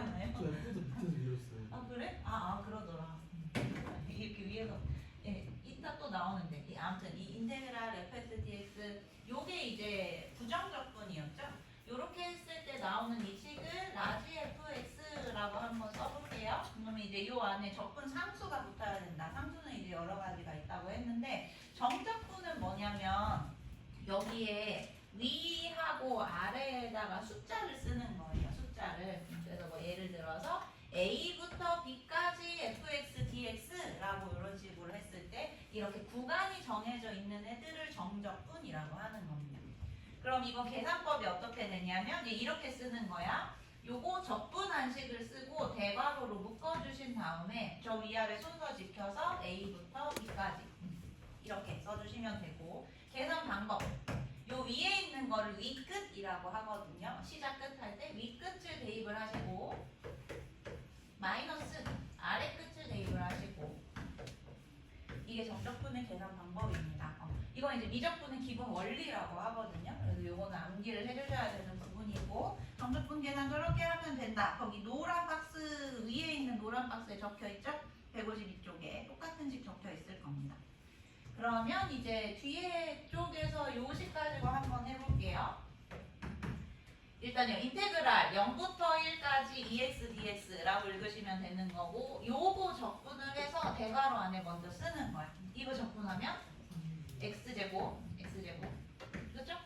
않아요? 저 F도 밑에서 밀었어요. 아 그래? 그러더라. 이렇게 위에서 예, 이따 또 나오는데 아무튼 이 인테그랄 fx dx 요게 이제 부정적분이었죠? 요렇게 했을 때 나오는 이 식을 라지 fx라고 한번 써볼게요. 그러면 이제 요 안에 적분 상수가 붙어야 된다. 상수는 이제 여러 가지가 있다고 했는데 정적분은 뭐냐면 여기에 위하고 아래에다가 숫자를 쓰는 거예요. 숫자를. 그래서 뭐 예를 들어서 A부터 B까지 fx, dx라고 이런 식으로 했을 때 이렇게 구간이 정해져 있는 애들을 정적분이라고 하는 겁니다. 그럼 이거 계산법이 어떻게 되냐면 이렇게 쓰는 거야. 요거 적분한식을 쓰고 대괄호로 묶어주신 다음에 저 위아래 순서 지켜서 A부터 B까지 이렇게 써주시면 되고 계산 방법 요 위에 있는 거를 위끝이라고 하거든요. 시작 끝 할 때 위끝을 대입을 하시고 마이너스 아래 끝을 대입을 하시고 이게 정적분의 계산 방법입니다. 이건 이제 미적분의 기본 원리라고 하거든요. 그래서 요거는 암기를 해주셔야 되는 부분이고 정적분 계산 저렇게 하면 된다. 거기 노란 박스 위에 있는 노란 박스에 적혀 있죠? 152쪽에 똑같은 식 적혀 있을 겁니다. 그러면 이제 뒤에 쪽에서 요 식 가지고 한번 해볼게요. 일단요 인테그랄 0부터 1까지 EX, DX라고 읽으시면 되는 거고 요거 적분을 해서 대괄호 안에 먼저 쓰는 거야. 이거 적분하면 X제곱, X제곱 그렇죠?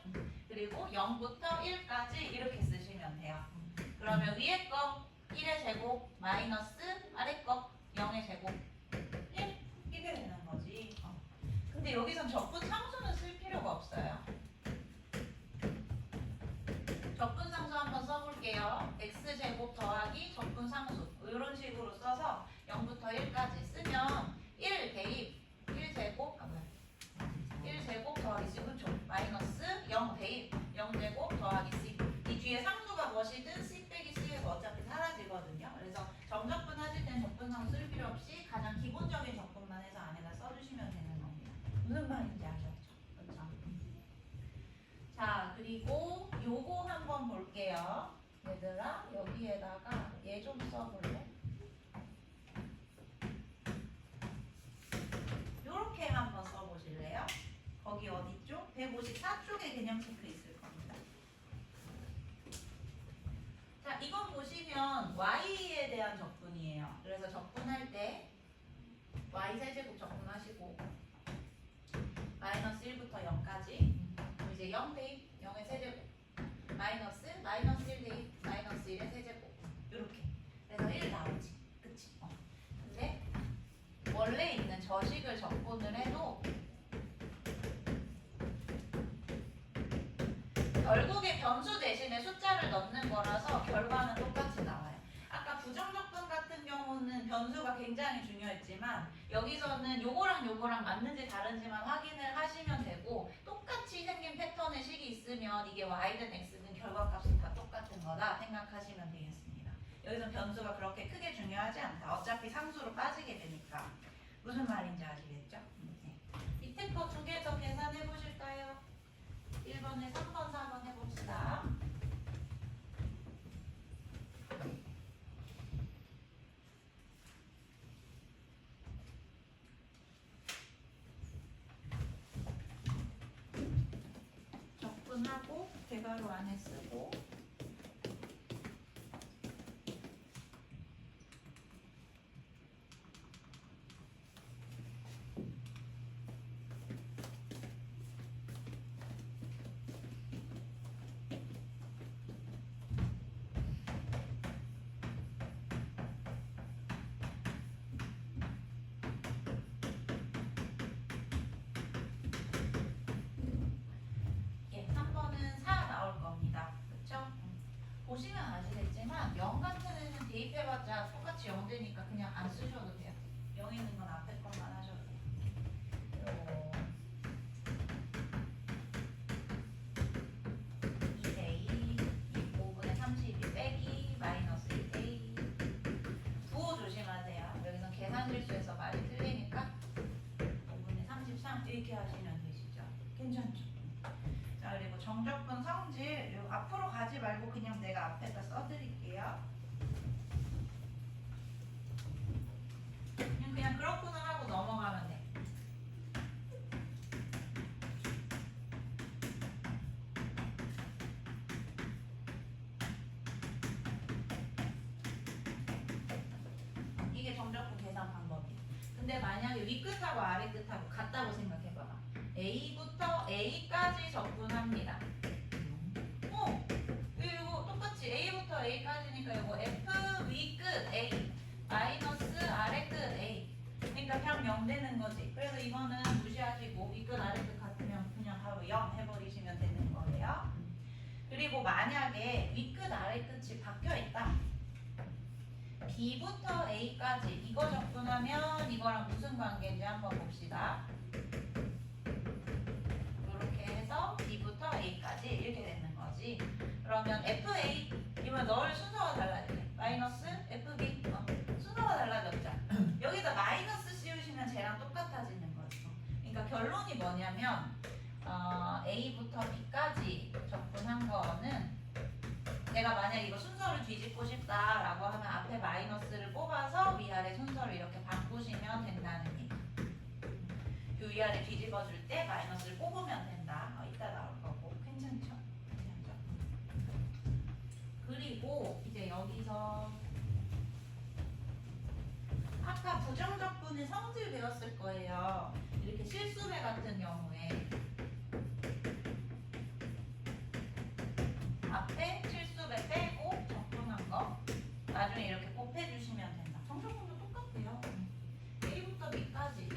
그리고 0부터 1까지 이렇게 쓰시면 돼요. 그러면 위에 거 1의 제곱 마이너스 아래 거 0의 제곱 1 이게 되는 거지. 근데 여기선 적분 상수는 쓸 필요가 없어요. 적분 상수 한번 써볼게요. x제곱 더하기 적분 상수 이런 식으로 써서 0부터 1까지 쓰면 1 대입 1제곱 1제곱 더하기 c 그쵸? 마이너스 0 대입 0제곱 더하기 c 이 뒤에 상수가 무엇이든 c 빼기 c에서 어차피 사라지거든요. 그래서 정적분 하실 땐 적분 상수 쓸 필요 없이 가장 기본적인 적분만 해서 안에다 써주시면 되는 겁니다. 무슨 말인지 아셨죠? 그렇죠? 자 그리고 요거 한번 볼게요. 얘들아 여기에다가 얘 좀 써볼래? 요렇게 한번 써보실래요? 거기 어디쪽? 154쪽에 개념 체크 있을 겁니다. 자 이건 보시면 y에 대한 적분이에요. 그래서 적분할 때 y 세제곱 적분하시고 마이너스 1부터 0까지 이제 0 대입 0의 세제곱 마이너스 1 대입 마이너스 1의 세제곱 이렇게 그래서 1 나오지 그치? 근데 원래 있는 저식을 적분을 해도 결국에 변수 대신에 숫자를 넣는 거라서 결과는 똑같이 나와요. 아까 부정적분 같은 경우는 변수가 굉장히 중요했지만 여기서는 요거랑 요거랑 맞는지 다른지만 확인을 하시면 되고 똑같이 생긴 패턴의 식이 있으면 이게 y든 x든 결과값이 다 똑같은 거다 생각하시면 되겠습니다. 여기서 변수가 그렇게 크게 중요하지 않다. 어차피 상수로 빠지게 되니까. 무슨 말인지 아시겠죠? 네. 밑에 거 두 개 더 계산해 보실까요? 1번에 3번, 4번 해봅시다. 적분하고 대괄호 안에 쓰고 보시면 아시겠지만 0 같은 애는 대입해봤자 똑같이 0 되니까 그냥 안 쓰셔도 돼요. 0 있는 건 앞에 것만 하셔도 돼요. 2대2 5분의 32 빼기 마이너스 2대2 부호 조심하세요. 여기서 계산 실수해서 말이 틀리니까 5분의 33 이렇게 하시면 되시죠. 괜찮죠? 자 그리고 정적분 성질 앞으로 가지 말고 그냥 내가 앞에다 써드릴게요. 근데 만약에 윗끝하고 아래끝하고 같다고 생각해봐봐. A부터 A까지 접근합니다. 이거 똑같이 A부터 A까지니까 이거 F 윗끝 A 마이너스 아래끝 A. 그러니까 그냥 0 되는 거지. 그래서 이거는 무시하시고 윗끝 아래끝 같으면 그냥 바로 0 해버리시면 되는 거예요. 그리고 만약에 윗끝 아래끝이 바뀌어 있다. B부터 A까지 이거 접근하면 이거랑 무슨 관계인지 한번 봅시다. 이렇게 해서 B부터 A까지 이렇게 되는 거지. 그러면 FA 이번 넣을 순서가 달라지네. 마이너스 FB 순서가 달라졌죠. 여기다 마이너스 씌우시면 쟤랑 똑같아지는 거죠. 그러니까 결론이 뭐냐면 A부터 B까지 접근한 거는 내가 만약 이거 순서를 뒤집고 싶다라고 하면 앞에 마이너스를 뽑아서 위아래 순서를 이렇게 바꾸시면 된다는 얘기. 그 위아래 뒤집어 줄 때 마이너스를 뽑으면 된다. 이따 나올 거고 괜찮죠? 괜찮죠? 그리고 이제 여기서 아까 부정적분의 성질 배웠을 거예요. 이렇게 실수배 같은 경우에 앞에 실수배 빼고 적분한 거 나중에 이렇게 곱해주시면 된다. 정적분도 똑같아요. A부터 B까지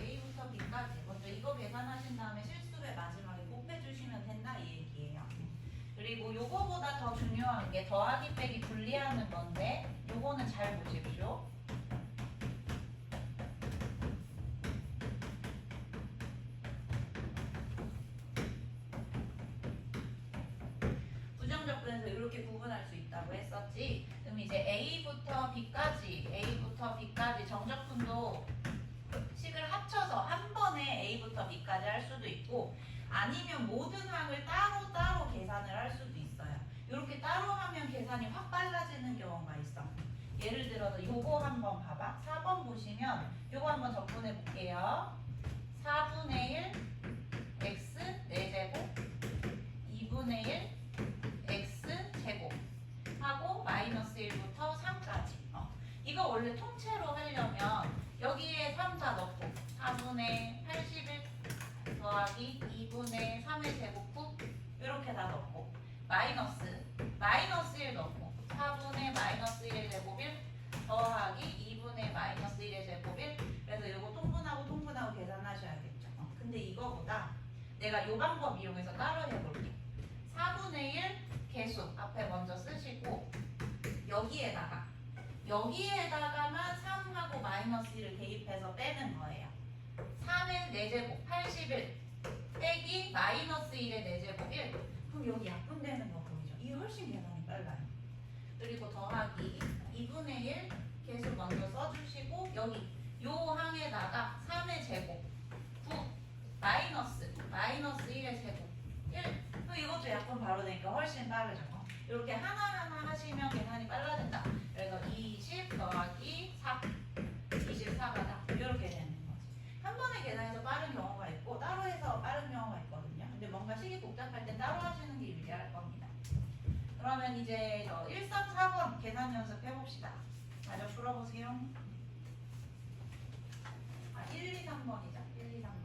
먼저 이거 계산하신 다음에 실수배 마지막에 곱해주시면 된다 이 얘기예요. 그리고 요거보다 더 중요한 게 더하기 빼기 분리하는 건데 요거는 잘 보십시오. 부정적분에서 이렇게 구분할 수 있다고 했었지. 그럼 이제 A부터 B까지 정적분도 식을 합쳐서 한 번에 A부터 B까지 할 수도 있고 아니면 모든 항을 따로 계산을 할 수도 있어요. 이렇게 따로 하면 계산이 확 빨라지는 경우가 있어. 예를 들어서 요거 한번 봐봐. 4번 보시면 요거 한번 접근해 볼게요. 4분의 1 x 4제곱 2분의 1 x 제곱 하고 마이너스 1부터 3까지. 이거 원래 통째로 하려면 여기에 3 다 넣고 4분의 81 더하기 2분의 3의 제곱 9 이렇게 다 넣고 마이너스 1 넣고 4분의 마이너스 1의 제곱 1 더하기 2분의 마이너스 1의 제곱 1. 그래서 이거 통분하고 계산하셔야겠죠. 근데 이거보다 내가 이 방법 이용해서 따로 해볼게. 4분의 1 계수 앞에 먼저 쓰시고 여기에다가만 3하고 마이너스 1을 대입해서 빼는 거예요. 3의 4제곱 81 빼기 마이너스 1의 4제곱 1. 그럼 여기 약분되는 거 보이죠? 이게 훨씬 계산이 빨라요. 그리고 더하기 2분의 1 계수 먼저 써주시고 여기 요 항에다가 3의 제곱 9 마이너스 1의 제곱 1. 그럼 이것도 약분 바로 되니까 훨씬 빠르죠. 이렇게 하나하나 하시면 계산이 빨라진다. 그래서 20 더하기 4 24가 이렇게 되는 거지. 한 번에 계산해서 빠른 경우가 있고 따로 해서 빠른 경우가 있거든요. 근데 뭔가 식이 복잡할 땐 따로 하시는 게 유리할 겁니다. 그러면 이제 1, 3, 4번 계산 연습 해봅시다. 먼저 풀어보세요. 1, 2, 3번이죠. 1, 2, 3번.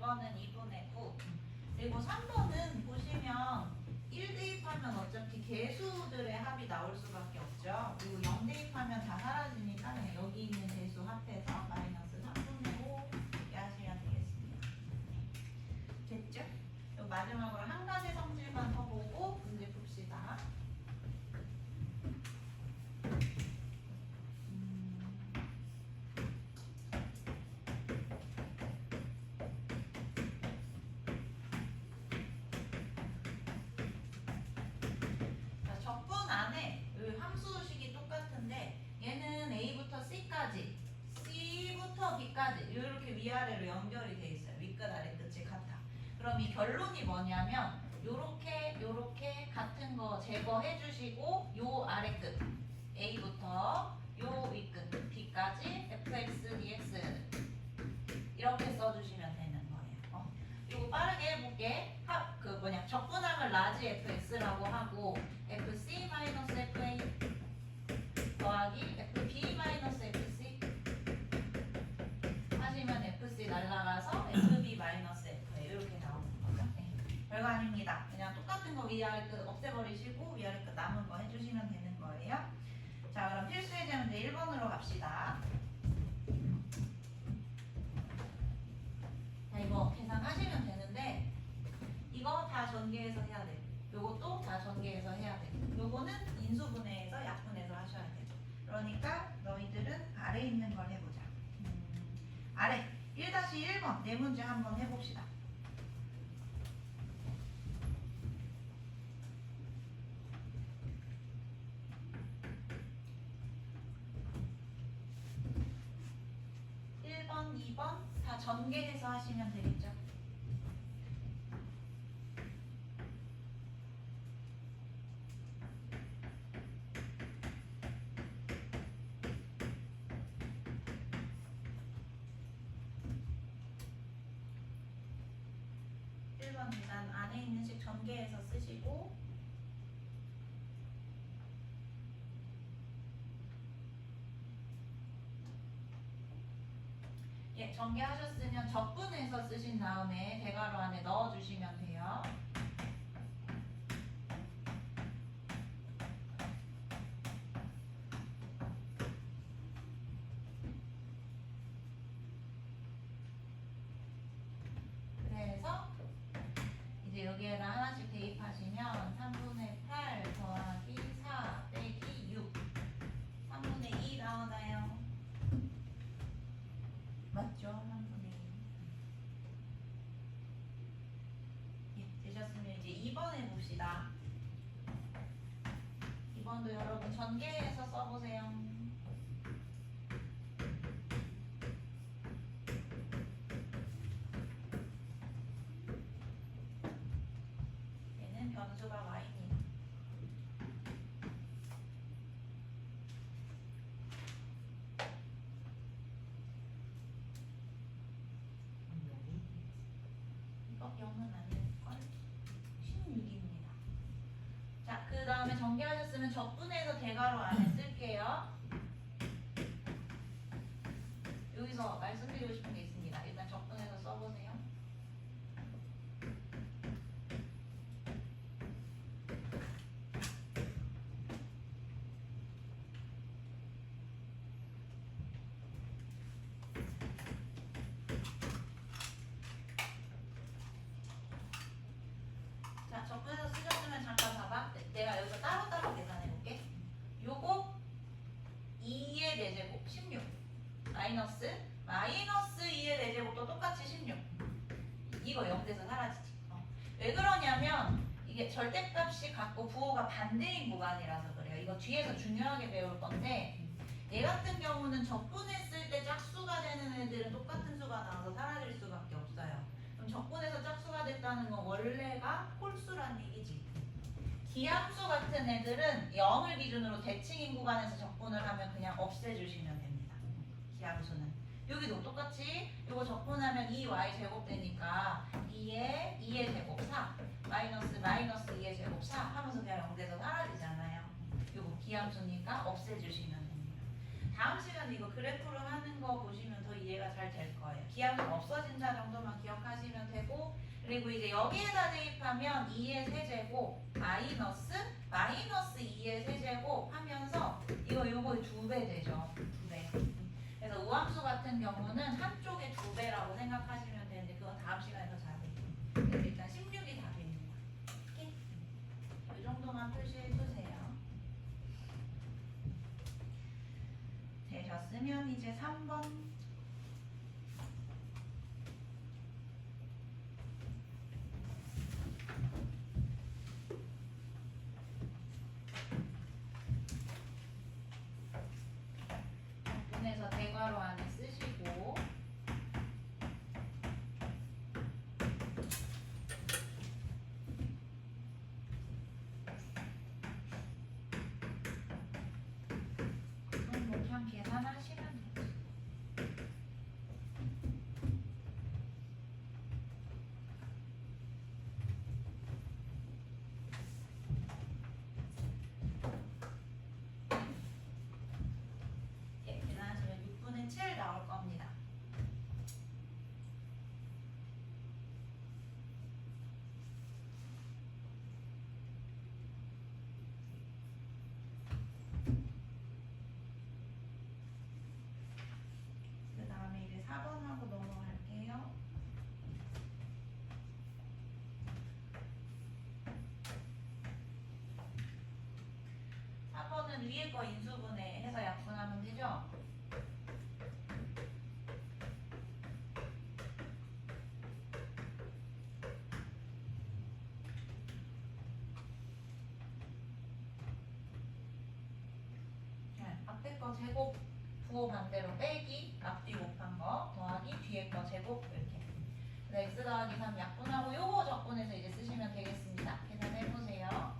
2번은 2분의 9. 그리고 3번은 보시면 1 대입하면 어차피 개수들의 합이 나올 수밖에 없죠. 그리고 0 대입하면 다 사라지니까 그냥 여기 있는 개수 합해서 마이너스 3분의 5 이렇게 하시면 되겠습니다. 됐죠? 그리고 마지막으로 한 가지 성질만 더 보고 문제 풉시다. 자, 적분 안에 이 함수식이 똑같은데 얘는 A부터 C까지, C부터 B까지 이렇게 위아래로 연결이 돼 있어요. 윗끝 아래 끝이 같아. 그럼 이 결론이 뭐냐면 요렇게 같은 거 제거해 주시고 요 아래 끝 A부터 요 윗끝 B까지 fx dx 이렇게 써주시면 되는 거예요. 이거 빠르게 해볼게. 적분함을 라지 fx라고 하고 fc 마이너스 fa 더하기 fb 마이너스 fc 하시면 fc 날라가서 fb 마이너스 fa 이렇게 나오는 거죠. 네. 별거 아닙니다. 그냥 똑같은 거 위아래 끝 없애버리시고 위아래 끝 남은 거 해주시면 되는 거예요. 자, 그럼 필수 예제 문제 1번으로 갑시다. 자, 이거 계산하시면 되는데 이거 다 전개해서 해야 돼. 요것도 다 전개해서 해야 돼. 요거는 인수분해해서 약분해서 하셔야 돼. 그러니까 너희들은 아래 있는 걸 해보자. 아래 1-1번 네 문제 한번 해봅시다. (1번) (2번) 다 전개해서 하시면 되겠죠. 일단 안에 있는 식 전개해서 쓰시고 예, 전개하셨으면 적분해서 쓰신 다음에 대괄호 안에 넣어주시면 돼요. 그래서 이제 여기에다 하나씩 대입하시면 3분의 8 더하기 4 빼기 6 3분의 2 나오나요? 맞죠? 3분의 2. 예, 되셨으면 이제 2번 해봅시다. 2번도 여러분 전개해서 써보세요. 얘는 변수가 y입니다. 이거 0은 아닐걸? 16입니다. 자, 그 다음에 전개하셨으면 적분해서 대괄호 안에 쓸게요. 여기서 말씀드리고 싶은 게 있습니다. 일단 적분해서 써보세요. 자, 적분해서 쓰셨으면 잠깐 봐봐. 내가 여기서 따로따로 계산해볼게. 요거 2의 4제곱 16 마이너스 2의 4제곱도 똑같이 16 이거 0돼서 사라지지. 왜 그러냐면 이게 절대값이 같고 부호가 반대인 구간이라서 그래요. 이거 뒤에서 중요하게 배울 건데 얘 같은 경우는 적분했을 때 짝수가 되는 애들은 똑같은 수가 나와서 사라질 수밖에 없어요. 그럼 적분해서 짝수가 됐다는 건 원래가 홀수란 얘기지. 기함수 같은 애들은 0을 기준으로 대칭인 구간에서 적분을 하면 그냥 없애주시면 됩니다. 기함수는. 여기도 똑같이 이거 적분하면 2y 제곱 되니까 2의 제곱 4 마이너스 2의 제곱 4 하면서 그냥 0돼서 사라지잖아요. 이거 기함수니까 없애주시면 됩니다. 다음 시간에 이거 그래프로 하는 거 보시면 더 이해가 잘 될 거예요. 기하는 없어진다 정도만 기억하시면 되고, 그리고 이제 여기에다 대입하면 2의 세제곱 마이너스 2의 세제곱 하면서 요거 2배 되죠. 2배. 그래서 우함수 같은 경우는 한쪽에 2배라고 생각하시면 되는데 그건 다음 시간에 더 자세히. 그래서 일단 16이 다 됩니다. 오케이? 이 정도만 표시해 주세요. 되셨으면 이제 3번. 분해서 대괄호 안에 쓰시고, 그냥 계산하시면 되죠. 예, 계산하시면 6분의 7 나올 겁니다. 그 다음에 이제 4번하고 넘어갈게요. 4번은 위에 거 인수분해 해서 약분하면 되죠? 네, 앞에 거 제곱 부호 반대로 빼기, 앞뒤 곱한 거 더하기 뒤에 거 제곱 이렇게. 그래서 x 더하기 3 약분하고 요거 적분해서 이제 쓰시면 되겠습니다. 계산해 보세요.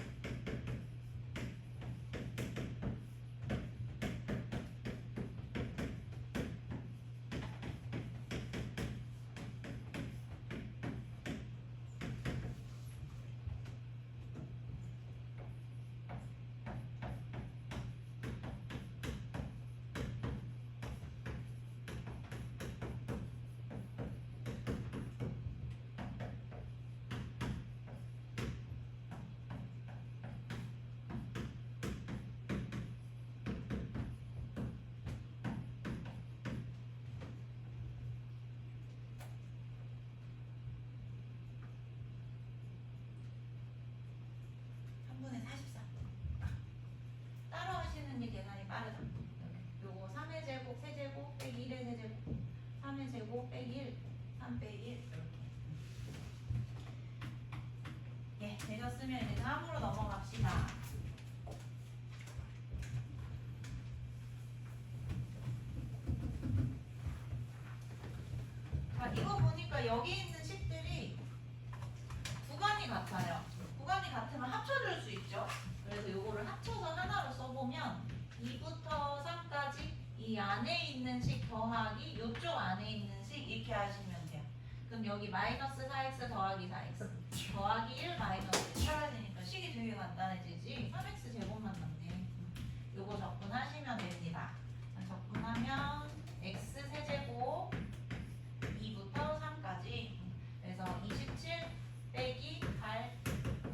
따로 하시는 게 계산이 빠르다. 요거 3의 제곱, 세제곱 빼기 1의 세제곱, 3의 제곱 빼기 1, 3 빼기 1 이렇게. 예, 되셨으면 이제 다음으로 넘어갑시다. 자, 이거 보니까 여기 있는 식들이 구간이 같아요. 구간이 같으면 합쳐줄 수 있죠. 그래서 요거를 합쳐서 하나로 써보면 2부터 3까지 이 안에 있는 식 더하기 요쪽 안에 있는 식 이렇게 하시면 돼요. 그럼 여기 마이너스 4x 더하기 4x 더하기 1 마이너스 1 사라지니까 식이 되게 간단해지지. 3x 제곱만 남네. 요거 적분하시면 됩니다. 적분하면 x 세제곱 2부터 3까지 그래서 27 빼기 8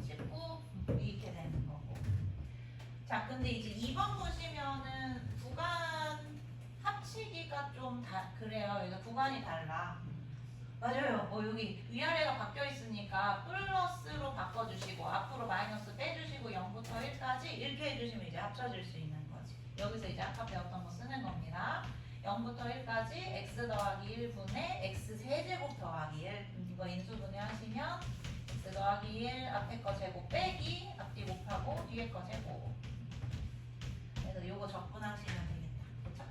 19 이렇게 되는 거고. 자, 근데 이제 2번 보시면은 구간 합치기가 좀 그래요. 그래서 구간이 달라. 맞아요. 여기 위아래가 바뀌어 있으니까 플러스로 바꿔주시고 앞으로 마이너스 빼주시고 0부터 1까지 이렇게 해주시면 이제 합쳐질 수 있는 거지. 여기서 이제 아까 배웠던 거 쓰는 겁니다. 0부터 1까지 x 더하기 1분의 x 세제곱 더하기 1 이거 인수분해 하시면 x 더하기 1 앞에 거 제곱 빼기 앞뒤 곱하고 뒤에 거 제곱. 그래서 요거 적분하시면 되겠다. 그쵸?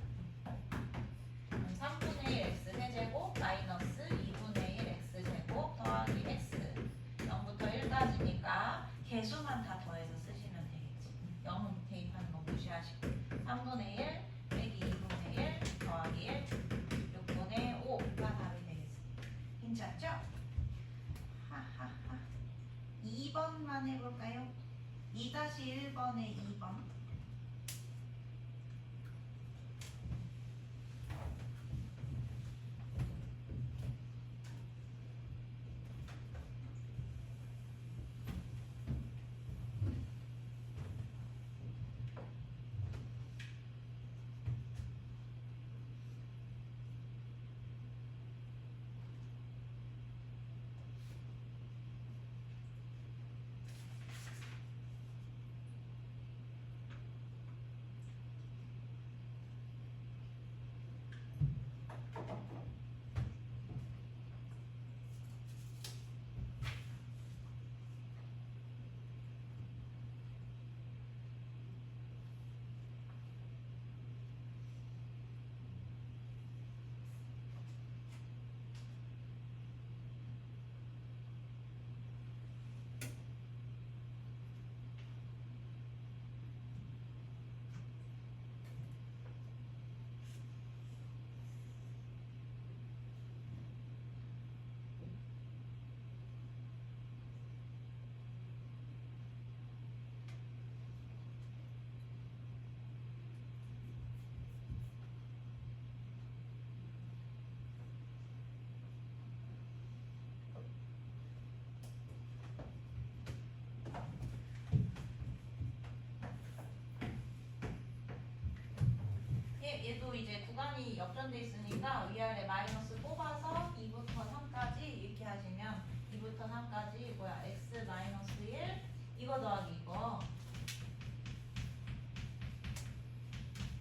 그럼 3분의 1 x 세제곱 마이너스 2분의 1 x 제곱 더하기 x 0부터 1까지니까 개수만 다 더해서 쓰시면 되겠지. 0 대입하는 거 무시하시고 3분의 1 빼기 2분의 1 더하기 1 6분의 5가 답이 되겠습니다. 괜찮죠? 하하하. 2번만 해볼까요? 2-1번에 2번 얘도 이제 구간이 역전돼 있으니까 위아래 마이너스 뽑아서 2부터 3까지 이렇게 하시면 2부터 3까지 뭐야 x 마이너스 1 이거 더하기 이거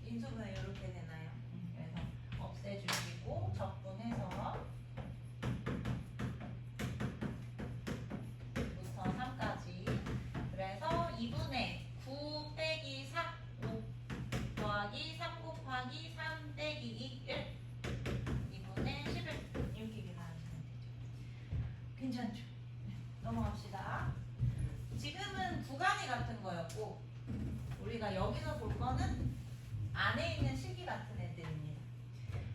인수분해 이렇게 되나요? 그래서 없애주시고 적분해서 2부터 3까지 그래서 2분의 9 빼기 4 5 더하기 3 곱하기 3 빼기 2 1 2분의 11 이렇게 계산하시면 되죠. 괜찮죠? 넘어갑시다. 지금은 구간이 같은 거였고 우리가 여기서 볼 거는 안에 있는 식이 같은 애들입니다.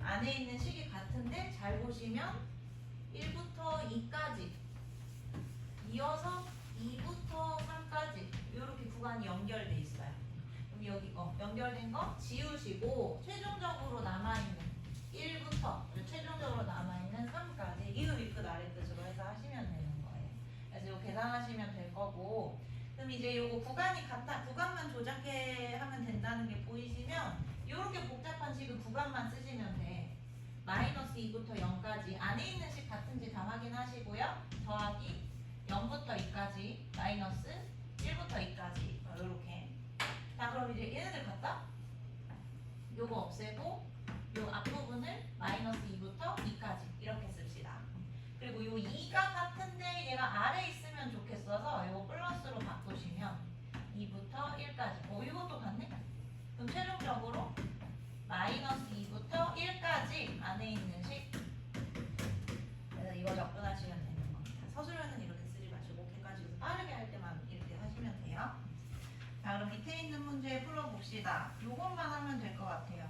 안에 있는 식이 같은데 잘 보시면 1부터 2까지 이어서 2부터 3까지 이렇게 구간이 연결돼 있어요. 그럼 여기 연결된 거 지우시고 최종적으로 남아있는 1부터 최종적으로 남아있는 3까지 이거 윗끝 아래끝으로 해서 하시면 되는 거예요. 그래서 이거 계산하시면 될 거고 그럼 이제 요거 구간이 같아 구간만 조작해 하면 된다는 게 보이시면 이렇게 복잡한 식은 구간만 쓰시면 돼. 마이너스 2부터 0까지 안에 있는 식 같은지 다 확인하시고요. 더하기 0부터 2까지 마이너스 1부터 2까지 이렇게. 자 그럼 이제 얘네들 같다? 요거 없애고 요 앞부분을 마이너스 2부터 2까지 이렇게 씁시다. 그리고 요 2가 같은데 얘가 아래 있으면 좋겠어서 요거 플러스로 바꾸시면 2부터 1까지 이것도 같네? 그럼 최종적으로 마이너스 2부터 1까지 안에 있는 식 그래서 이거 접근하시면 되는 겁니다. 서술형은 이렇게 쓰지 마시고 객관식에서 빠르게 할 때만 이렇게 하시면 돼요. 자 그럼 밑에 있는 문제 풀어봅시다. 요것만 하면 될 것 같아요.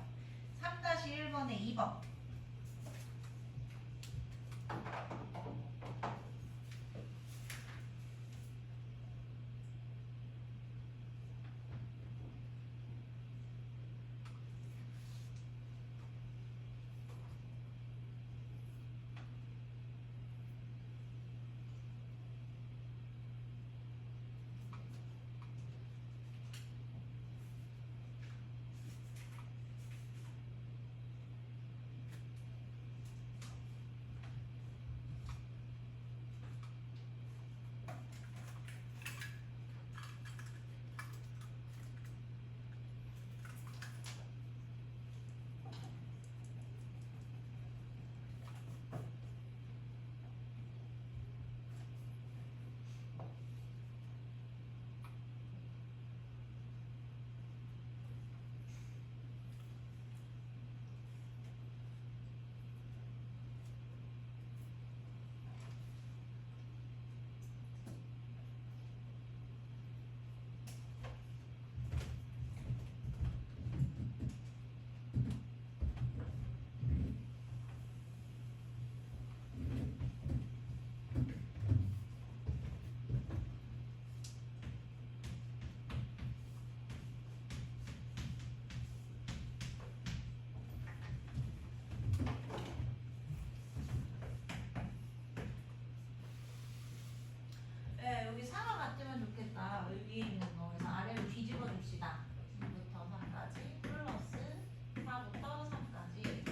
3-1번에 2번 여기 4가 같으면 좋겠다. 여기 위에 있는 거. 그래서 아래로 뒤집어 줍시다. 2부터 3까지 플러스 4부터 3까지.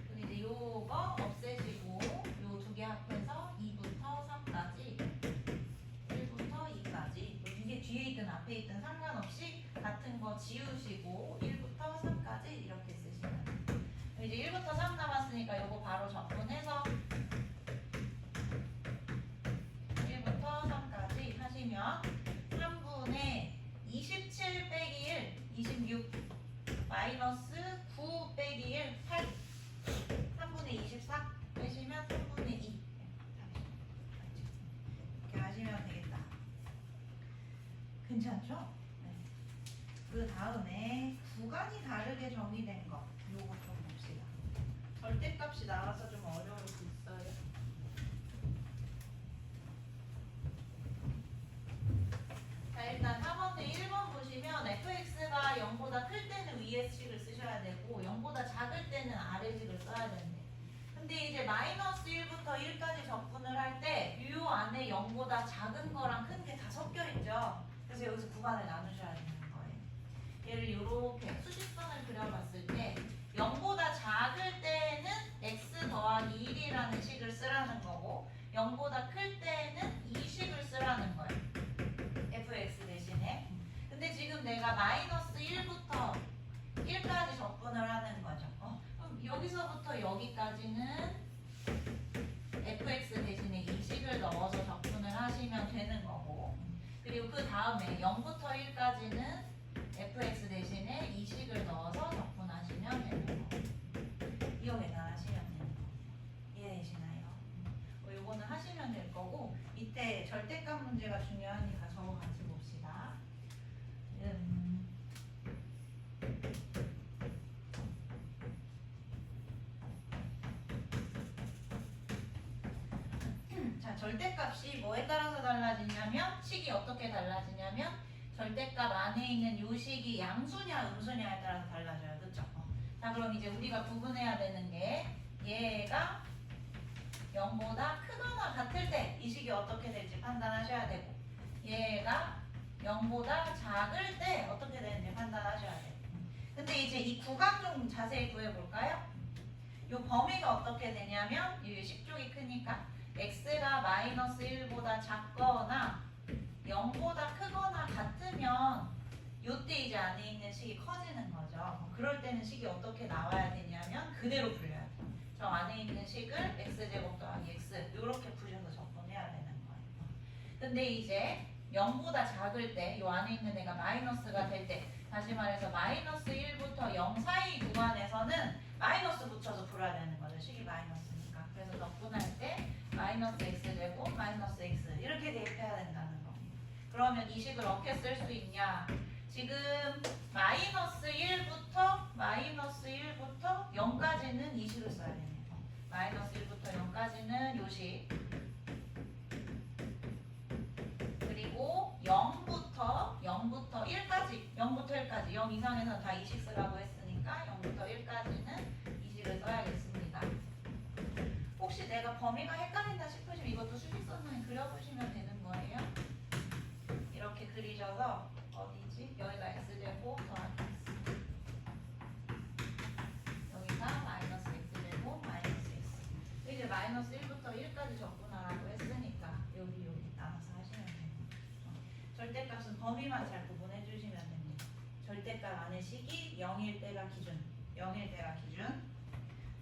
그리고 이제 요거 없애시고 요 두 개 합해서 2부터 3까지 1부터 2까지 이게 뒤에 있든 앞에 있든 상관없이 같은 거 지우시고 1부터 3까지 이렇게 쓰시면 돼요. 이제 1부터 3 남았으니까 요거 바로 적분해서 3분의 27 빼기 1, 26 마이너스 9 빼기 1, 8 3분의 24 빼시면 3분의 2 이렇게 하시면 되겠다. 괜찮죠? 네. 그 다음에 구간이 다르게 정의된 거 요거 좀 봅시다. 절대값이 나와서 좀 어려울 수 있어요. 자 일단 4번에 1번 보시면 fx가 0보다 클 때는 위에 식을 쓰셔야 되고 0보다 작을 때는 아래 식을 써야 된대. 근데 이제 마이너스 1부터 1까지 적분을 할 때 요 안에 0보다 작은 거랑 큰 게 다 섞여 있죠. 그래서 여기서 구간을 나누셔야 되는 거예요. 얘를 이렇게 수직선을 그려봤을 때 0보다 작을 때는 x 더하기 1이라는 식을 쓰라는 거고 0보다 클 때는 이 식을 쓰라는 거예요. fx 대신에. 근데 지금 내가 마이너스 1부터 1까지 접근을 하는 거죠. 그럼 여기서부터 여기까지는 fx 대신에 이 식을 넣어서 접근을 하시면 되는 거고 그리고 그 다음에 0부터 1까지는 fx 대신에 이 식을 넣어서 접근하시면 되는 거고 이거 계산하시면 되는 거고 이해되시나요? 요거는 하시면 될 거고 이때 절대값 문제가 중요하니까 저거 같이 봅시다. 자, 절대값이 뭐에 따라서 달라지냐면 식이 어떻게 달라지냐면 절대값 안에 있는 요 식이 양수냐 음수냐에 따라서 달라져요. 그쵸? 자, 그럼 이제 우리가 구분해야 되는 게 얘가 0보다 크거나 같을 때 이 식이 어떻게 될지 판단하셔야 되고 얘가 0보다 작을 때 어떻게 되는지 판단하셔야 돼요. 근데 이제 이 구간 좀 자세히 구해볼까요? 이 범위가 어떻게 되냐면 이 식쪽이 크니까 x가 마이너스 1보다 작거나 0보다 크거나 같으면 요때 이제 안에 있는 식이 커지는 거죠. 그럴 때는 식이 어떻게 나와야 되냐면 그대로 풀려야 돼요. 저 안에 있는 식을 x제곱 더하기 x 이렇게 풀려서 접근해야 되는 거예요. 근데 이제 0보다 작을 때 이 안에 있는 애가 마이너스가 될 때 다시 말해서 마이너스 1부터 0 사이 구간에서는 마이너스 붙여서 풀어야 되는 거죠. 식이 마이너스니까. 그래서 접근할 때 마이너스 x제곱 마이너스 x 이렇게 대입해야 된다는 거. 그러면 이 식을 어떻게 쓸 수 있냐? 지금 마이너스 1부터 0까지는 이 식을 써야 됩니다. 마이너스 1부터 0까지는 요 식. 그리고 0부터 1까지 0 이상에서는 다 이 식 쓰라고 했으니까 0부터 1까지는 이 식을 써야겠습니다. 혹시 내가 범위가 헷갈린다 싶으시면 이것도 수직선상에 그려보시면 되는 거예요. 이렇게 그리셔서 어디지? 여기가 x제곱 더하기 x 여기가 마이너스 x제곱 마이너스 x 이제 마이너스 1부터 1까지 접근하라고 했으니까 여기 나눠서 하시면 됩니다. 절대값은 범위만 잘 구분해 주시면 됩니다. 절대값 안의 식이 0일 때가 기준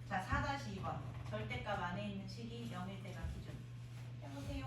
자 4-2번 절대값 안에 있는 식이 0일 때가 기준 해보세요.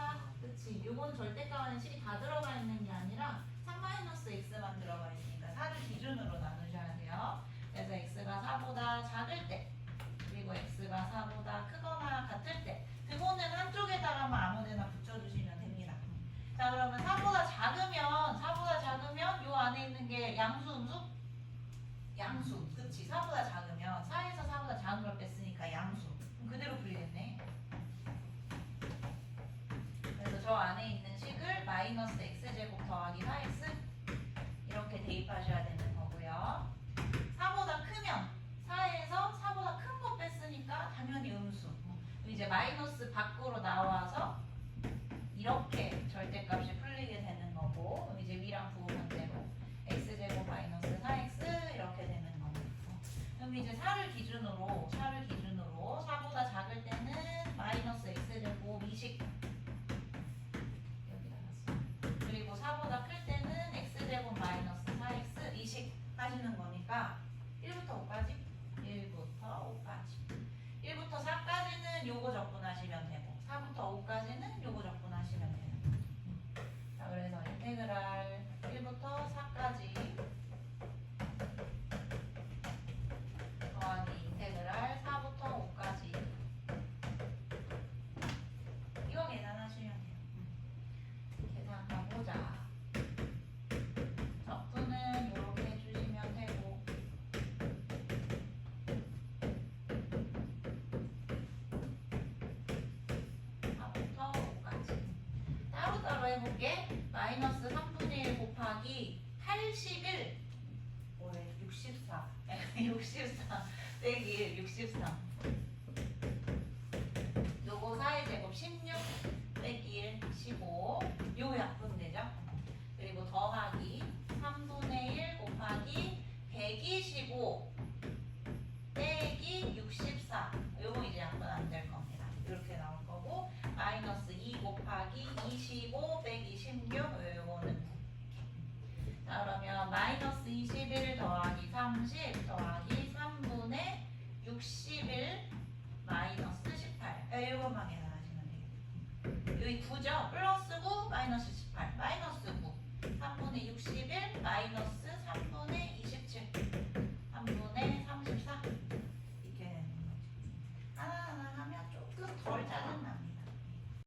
4. 그치. 요건 절대값 안에 식이 다 들어가 있는 게 아니라 3-x만 들어가 있으니까 4를 기준으로 나누셔야 돼요. 그래서 x가 4보다 작을 때 그리고 x가 4보다 크거나 같을 때 그거는 한쪽에다가만 아무데나 붙여주시면 됩니다. 자 그러면 4보다 작으면 요 안에 있는 게 양수 음수? 양수. 그치. 4보다 작으면 4에서 4보다 작은 걸 뺐으니까 양수. 그럼 그대로 풀리겠네. 그래서 저 안에 있는 식을 마이너스 x제곱 더하기 4x 이렇게 대입하셔야 되는 거고요. 4보다 크면 4에서 4보다 큰 거 뺐으니까 당연히 음수. 이제 마이너스 밖으로 나와서 이렇게 절대값이 풀리게 되는 거고 그럼 이제 위랑 부호만 대로 x제곱 마이너스 4x 이렇게 되는 거고 그럼 이제 4를 기준으로 4보다 작을 때는 마이너스 x제곱 20 여기다 놨어. 그리고 4보다 클 때는 x제곱 마이너스 4x 20 하시는 거니까 1부터 5까지 1부터 4까지는 요거 적분하시면 되고 4부터 5까지는 요거 적분하시면 되는 거예요. 자 그래서 인테그랄 1부터 4까지 더하기 인테그랄 4부터 5까지 이거 계산하시면 돼요. 계산 가보자. 적분은 요렇게 해주시면 되고 4부터 5까지 따로따로 해볼게. 마이너스 3분의 1 곱하기 80을 64 64 빼기 1 63 요거 4의 제곱 16 빼기 1 15 요 약분되죠. 그리고 더하기 3분의 1 곱하기 125 빼기 64 요거 이제 약분 안 될 겁니다. 이렇게 나올 거고 마이너스 2 곱하기 25 빼기 16 요거는 9. 자 그러면 마이너스 21 더하기 30 더하기 3분의 61 마이너스 18 요것만 계산하시면 돼요. 여기 9죠? 플러스 9 마이너스 18 마이너스 9 3분의 61 마이너스 3분의